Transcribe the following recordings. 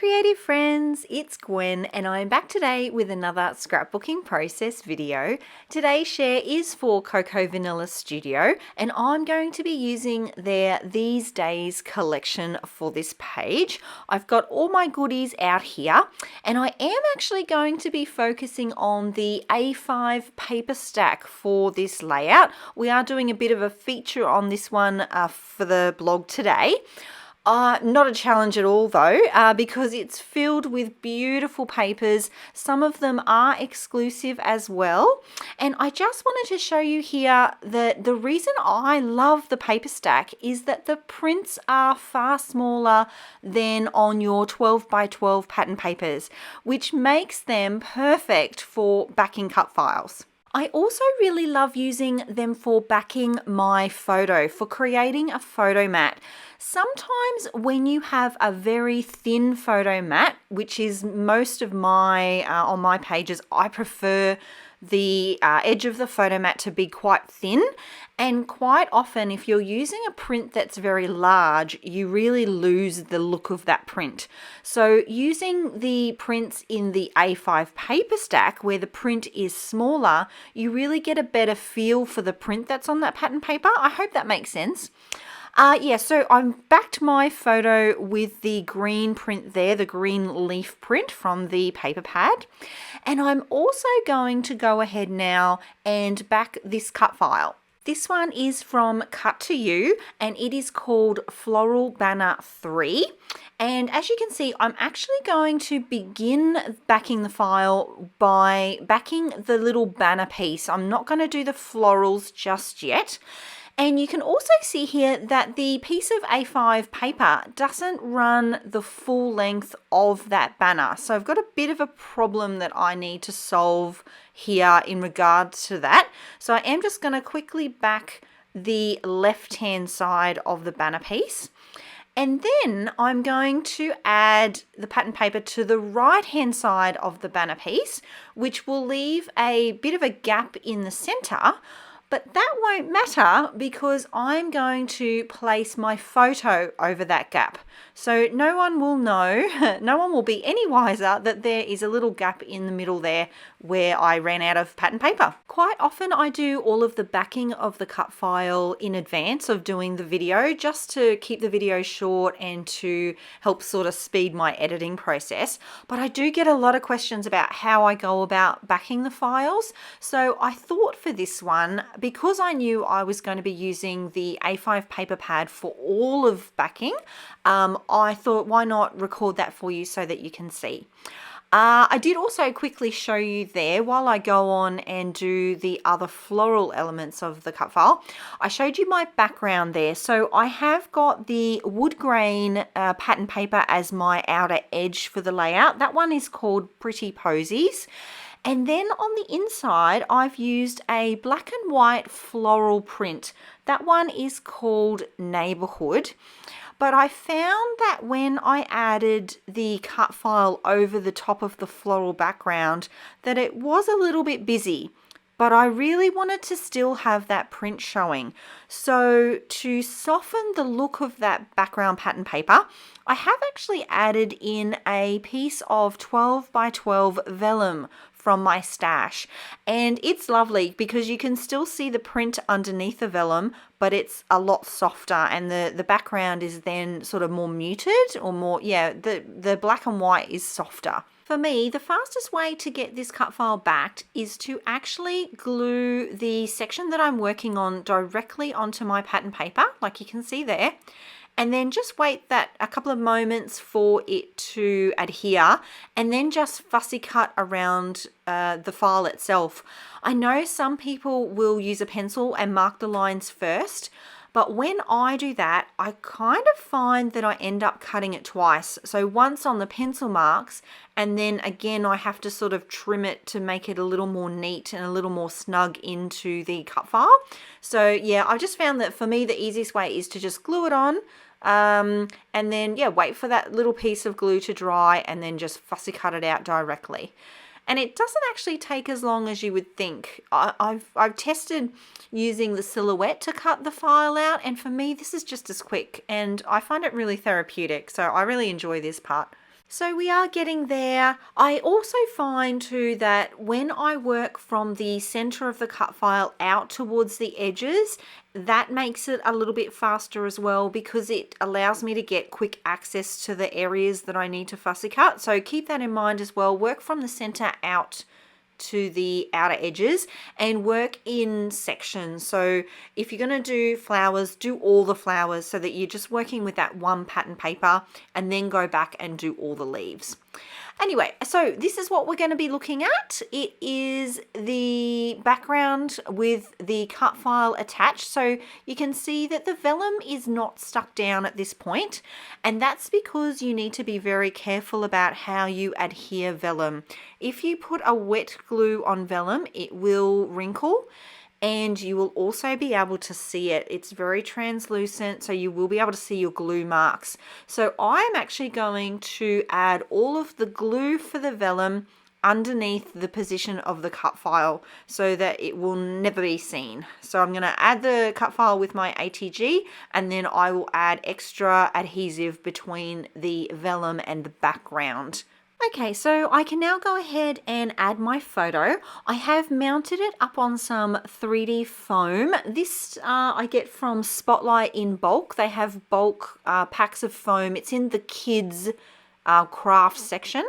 creative friends, it's Gwen and I'm back today with another scrapbooking process video. Today's share is for Cocoa Vanilla Studio and I'm going to be using their These Days collection for this page. I've got all my goodies out here and I am actually going to be focusing on the A5 paper stack for this layout. We are doing a bit of a feature on this one for the blog today. Not a challenge at all though, because it's filled with beautiful papers. Some of them are exclusive as well. And I just wanted to show you here that the reason I love the paper stack is that the prints are far smaller than on your 12 by 12 pattern papers, which makes them perfect for backing cut files. I also really love using them for backing my photo, for creating a photo mat. Sometimes when you have a very thin photo mat, which is most of my, on my pages, I prefer the edge of the photo mat to be quite thin. And quite often, if you're using a print that's very large, you really lose the look of that print. So using the prints in the A5 paper stack, where the print is smaller, you really get a better feel for the print that's on that pattern paper. I hope that makes sense. So I've backed my photo with the green print there, the green leaf print from the paper pad. And I'm also going to go ahead now and back this cut file. This one is from Cut to You and it is called Floral Banner 3. And as you can see, I'm actually going to begin backing the file by backing the little banner piece. I'm not going to do the florals just yet. And you can also see here that the piece of A5 paper doesn't run the full length of that banner. So I've got a bit of a problem that I need to solve here in regards to that. So I am just going to quickly back the left-hand side of the banner piece. And then I'm going to add the pattern paper to the right-hand side of the banner piece, which will leave a bit of a gap in the center. But that won't matter because I'm going to place my photo over that gap. So no one will know, no one will be any wiser that there is a little gap in the middle there where I ran out of pattern paper. Quite often I do all of the backing of the cut file in advance of doing the video, just to keep the video short and to help sort of speed my editing process. But I do get a lot of questions about how I go about backing the files. So I thought for this one, because I knew I was going to be using the A5 paper pad for all of backing, I thought why not record that for you so that you can see. I did also quickly show you there while I go on and do the other floral elements of the cut file. I showed you my background there. So I have got the wood grain pattern paper as my outer edge for the layout. That one is called Pretty Posies. And then on the inside, I've used a black and white floral print. That one is called Neighborhood. But I found that when I added the cut file over the top of the floral background, that it was a little bit busy. But I really wanted to still have that print showing. So to soften the look of that background pattern paper, I have actually added in a piece of 12 by 12 vellum from my stash, and it's lovely because you can still see the print underneath the vellum, but it's a lot softer and the background is then sort of more muted or more, the black and white is softer. For me, the fastest way to get this cut file backed is to actually glue the section that I'm working on directly onto my pattern paper, like you can see there. And then just wait that a couple of moments for it to adhere and then just fussy cut around the file itself. I know some people will use a pencil and mark the lines first, but when I do that, I kind of find that I end up cutting it twice. So once on the pencil marks, and then again I have to sort of trim it to make it a little more neat and a little more snug into the cut file. So yeah, I've just found that for me the easiest way is to just glue it on, and then wait for that little piece of glue to dry and then just fussy cut it out directly. And it doesn't actually take as long as you would think. I've tested using the silhouette to cut the file out, and for me this is just as quick and I find it really therapeutic, so I really enjoy this part. So we are getting there. I also find too that when I work from the center of the cut file out towards the edges, that makes it a little bit faster as well because it allows me to get quick access to the areas that I need to fussy cut. So keep that in mind as well. Work from the center out to the outer edges and work in sections. So if you're going to do flowers, do all the flowers so that you're just working with that one pattern paper and then go back and do all the leaves. Anyway, so this is what we're going to be looking at. It is the background with the cut file attached. So you can see that the vellum is not stuck down at this point, and that's because you need to be very careful about how you adhere vellum. If you put a wet glue on vellum, it will wrinkle. And you will also be able to see it. It's very translucent, so you will be able to see your glue marks. So I'm actually going to add all of the glue for the vellum underneath the position of the cut file so that it will never be seen. So I'm going to add the cut file with my ATG, and then I will add extra adhesive between the vellum and the background. Okay, so I can now go ahead and add my photo. I have mounted it up on some 3D foam. This I get from Spotlight in bulk. They have bulk packs of foam. It's in the kids craft section,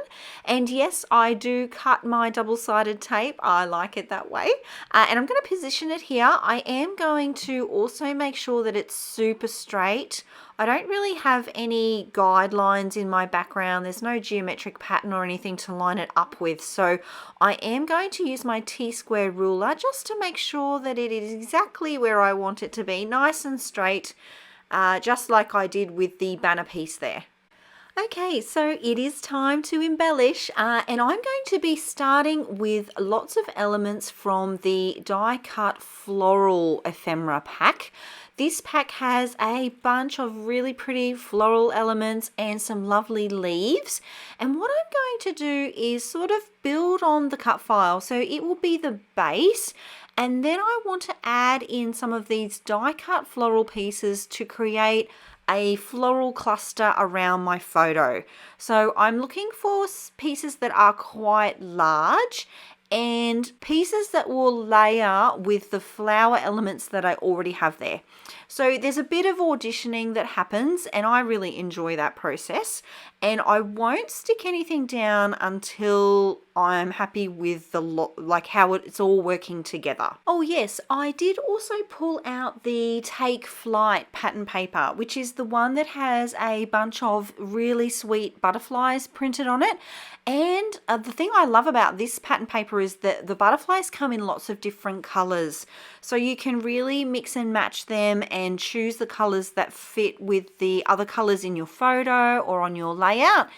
and yes, I do cut my double-sided tape. I like it that way, and I'm going to position it here. I am going to also make sure that it's super straight. I don't really have any guidelines in my background. There's no geometric pattern or anything to line it up with, so I am going to use my T-square ruler just to make sure that it is exactly where I want it to be, nice and straight, just like I did with the banner piece there. Okay, so it is time to embellish, and I'm going to be starting with lots of elements from the die cut floral ephemera pack. This pack has a bunch of really pretty floral elements and some lovely leaves, and what I'm going to do is sort of build on the cut file, so it will be the base, and then I want to add in some of these die cut floral pieces to create a floral cluster around my photo. So I'm looking for pieces that are quite large and pieces that will layer with the flower elements that I already have there. So there's a bit of auditioning that happens, and I really enjoy that process, and I won't stick anything down until I'm happy with the like how it's all working together. Oh yes, I did also pull out the Take Flight pattern paper, which is the one that has a bunch of really sweet butterflies printed on it. And the thing I love about this pattern paper is that the butterflies come in lots of different colors. So you can really mix and match them and choose the colors that fit with the other colors in your photo or on your layout.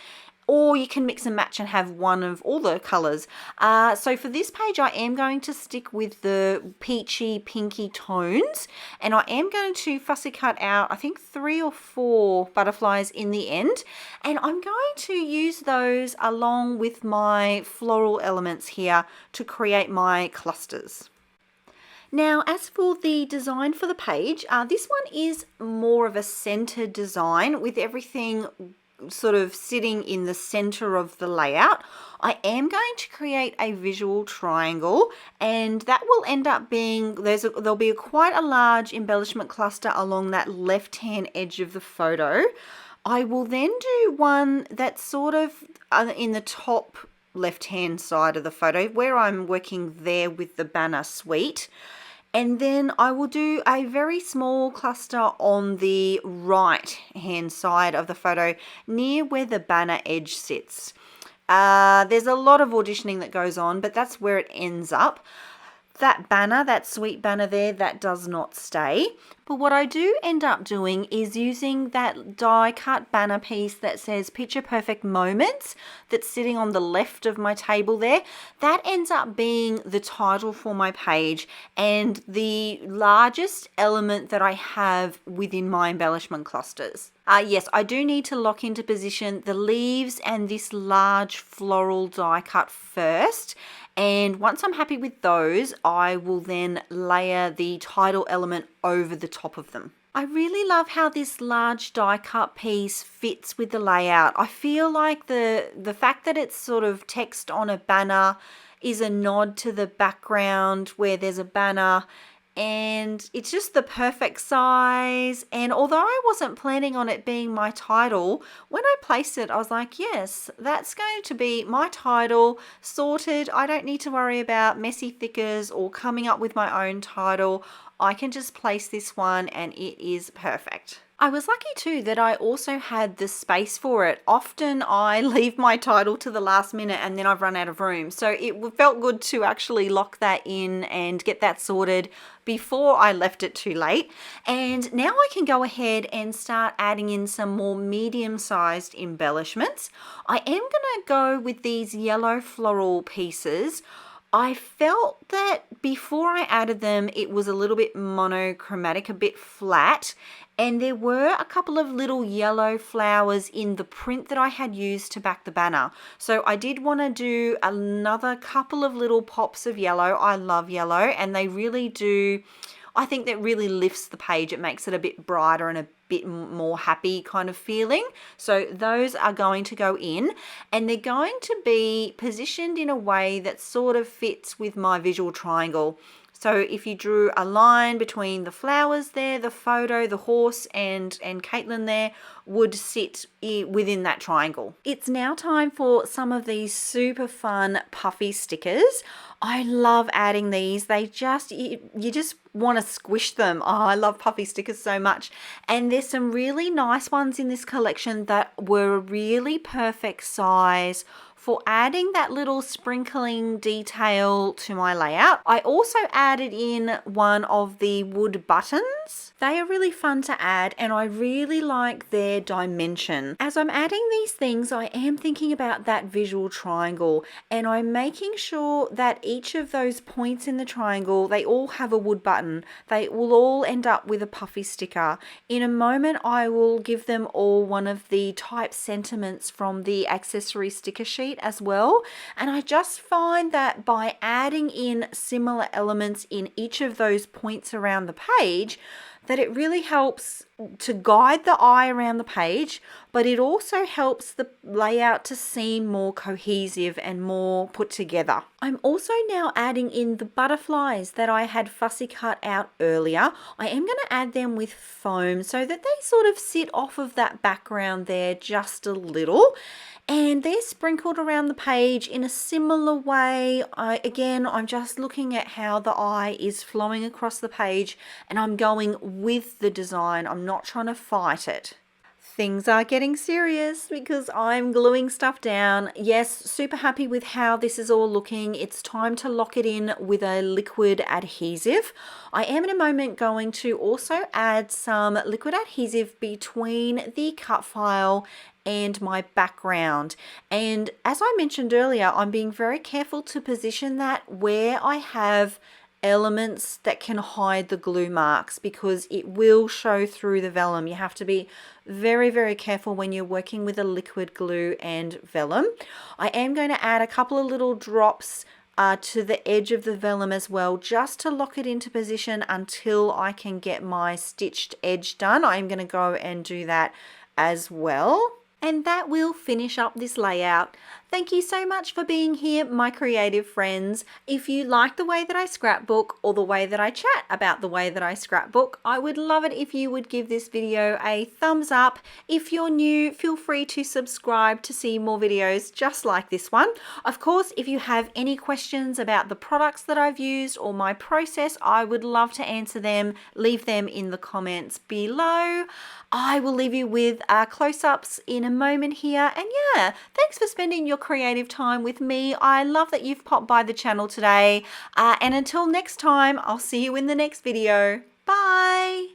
Or you can mix and match and have one of all the colors. So for this page, I am going to stick with the peachy, pinky tones, and I am going to fussy cut out, I think 3 or 4 butterflies in the end, and I'm going to use those along with my floral elements here to create my clusters. Now, as for the design for the page, this one is more of a centered design with everything sort of sitting in the center of the layout. I am going to create a visual triangle, and that will end up being, there'll be quite a large embellishment cluster along that left-hand edge of the photo. I will then do one that's sort of in the top left-hand side of the photo where I'm working there with the banner suite. And then I will do a very small cluster on the right hand side of the photo near where the banner edge sits. There's a lot of auditioning that goes on, but that's where it ends up. That banner, that sweet banner there, that does not stay. But what I do end up doing is using that die cut banner piece that says Picture Perfect Moments that's sitting on the left of my table there. That ends up being the title for my page and the largest element that I have within my embellishment clusters. Yes, I do need to lock into position the leaves and this large floral die cut first. And once I'm happy with those, I will then layer the title element over the top of them. I really love how this large die cut piece fits with the layout. I feel like the fact that it's sort of text on a banner is a nod to the background where there's a banner, and it's just the perfect size. And although I wasn't planning on it being my title, when I placed it, I was like, yes, that's going to be my title, sorted. I don't need to worry about messy thickers or coming up with my own title. I can just place this one and it is perfect. I was lucky too that I also had the space for it. Often I leave my title to the last minute and then I've run out of room. So it felt good to actually lock that in and get that sorted before I left it too late. And now I can go ahead and start adding in some more medium-sized embellishments. I am going to go with these yellow floral pieces. I felt that before I added them, it was a little bit monochromatic, a bit flat, and there were a couple of little yellow flowers in the print that I had used to back the banner. So I did want to do another couple of little pops of yellow. I love yellow, and they really do, I think that really lifts the page. It makes it a bit brighter and a bit more happy kind of feeling. So those are going to go in, and they're going to be positioned in a way that sort of fits with my visual triangle. So if you drew a line between the flowers there, the photo, the horse, and Caitlin there would sit within that triangle. It's now time for some of these super fun puffy stickers. I love adding these. They just, you just want to squish them. Oh, I love puffy stickers so much. And there's some really nice ones in this collection that were a really perfect size for adding that little sprinkling detail to my layout. I also added in one of the wood buttons. They are really fun to add, and I really like their dimension. As I'm adding these things, I am thinking about that visual triangle, and I'm making sure that each of those points in the triangle, they all have a wood button. They will all end up with a puffy sticker. In a moment, I will give them all one of the type sentiments from the accessory sticker sheet as well. And I just find that by adding in similar elements in each of those points around the page, that it really helps to guide the eye around the page, but it also helps the layout to seem more cohesive and more put together. I'm also now adding in the butterflies that I had fussy cut out earlier. I am going to add them with foam so that they sort of sit off of that background there just a little. And they're sprinkled around the page in a similar way. Again, I'm just looking at how the eye is flowing across the page, and I'm going with the design. I'm not trying to fight it. Things are getting serious because I'm gluing stuff down. Yes, super happy with how this is all looking. It's time to lock it in with a liquid adhesive. I am in a moment going to also add some liquid adhesive between the cut file and my background. And as I mentioned earlier, I'm being very careful to position that where I have elements that can hide the glue marks, because it will show through the vellum. You have to be very, very careful when you're working with a liquid glue and vellum. I am going to add a couple of little drops to the edge of the vellum as well, just to lock it into position until I can get my stitched edge done. I'm going to go and do that as well. And that will finish up this layout. Thank you so much for being here, my creative friends. If you like the way that I scrapbook, or the way that I chat about the way that I scrapbook, I would love it if you would give this video a thumbs up. If you're new, feel free to subscribe to see more videos just like this one. Of course, if you have any questions about the products that I've used or my process, I would love to answer them. Leave them in the comments below. I will leave you with close-ups in a moment here. And yeah, thanks for spending your creative time with me. I love that you've popped by the channel today. And until next time, I'll see you in the next video. Bye.